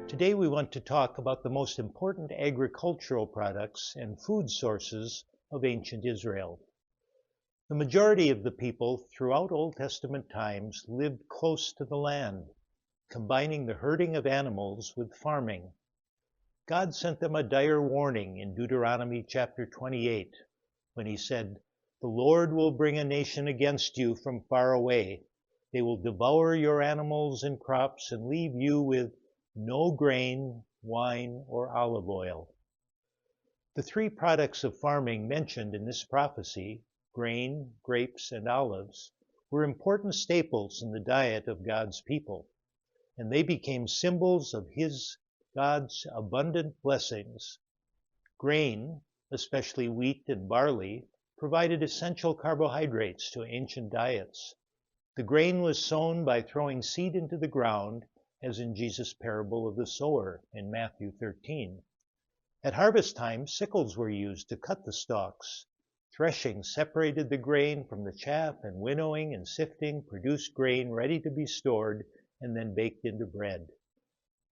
Today we want to talk about the most important agricultural products and food sources of ancient Israel. The majority of the people throughout Old Testament times lived close to the land, combining the herding of animals with farming. God sent them a dire warning in Deuteronomy chapter 28, when he said, "The Lord will bring a nation against you from far away. They will devour your animals and crops and leave you with no grain, wine, or olive oil." The three products of farming mentioned in this prophecy, grain, grapes, and olives, were important staples in the diet of God's people, and they became symbols of God's abundant blessings. Grain, especially wheat and barley, provided essential carbohydrates to ancient diets. The grain was sown by throwing seed into the ground, as in Jesus' parable of the sower in Matthew 13. At harvest time, sickles were used to cut the stalks. Threshing separated the grain from the chaff, and winnowing and sifting produced grain ready to be stored and then baked into bread.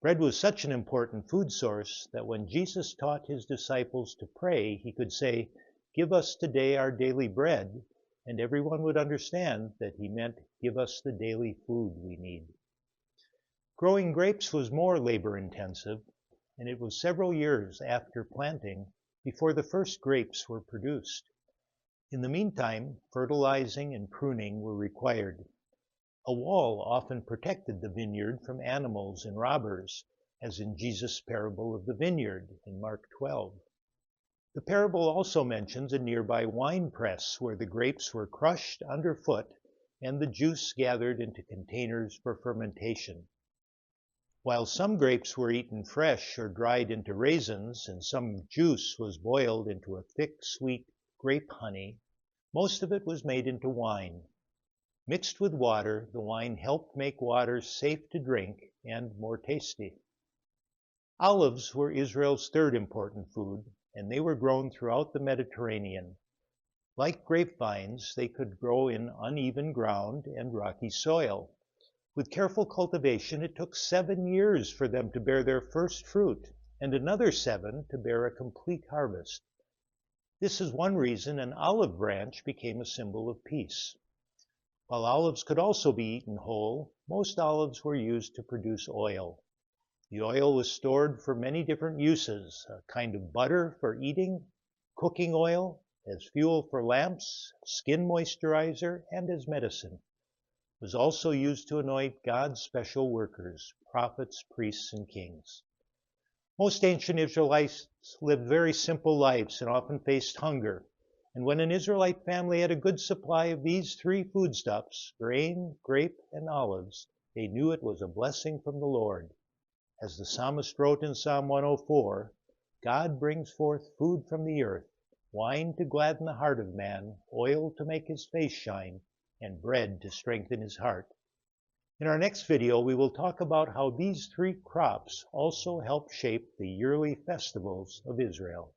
Bread was such an important food source that when Jesus taught his disciples to pray, he could say, "Give us today our daily bread," and everyone would understand that he meant, "Give us the daily food we need." Growing grapes was more labor-intensive, and it was several years after planting before the first grapes were produced. In the meantime, fertilizing and pruning were required. A wall often protected the vineyard from animals and robbers, as in Jesus' parable of the vineyard in Mark 12. The parable also mentions a nearby wine press where the grapes were crushed underfoot and the juice gathered into containers for fermentation. While some grapes were eaten fresh or dried into raisins, and some juice was boiled into a thick, sweet grape honey, most of it was made into wine. Mixed with water, the wine helped make water safe to drink and more tasty. Olives were Israel's third important food, and they were grown throughout the Mediterranean. Like grapevines, they could grow in uneven ground and rocky soil. With careful cultivation, it took 7 years for them to bear their first fruit, and another 7 to bear a complete harvest. This is one reason an olive branch became a symbol of peace. While olives could also be eaten whole, most olives were used to produce oil. The oil was stored for many different uses: a kind of butter for eating, cooking oil, as fuel for lamps, skin moisturizer, and as medicine. It was also used to anoint God's special workers, prophets, priests, and kings. Most ancient Israelites lived very simple lives and often faced hunger. And when an Israelite family had a good supply of these three foodstuffs, grain, grape, and olives, they knew it was a blessing from the Lord. As the psalmist wrote in Psalm 104, "God brings forth food from the earth, wine to gladden the heart of man, oil to make his face shine, and bread to strengthen his heart." In our next video, we will talk about how these three crops also help shape the yearly festivals of Israel.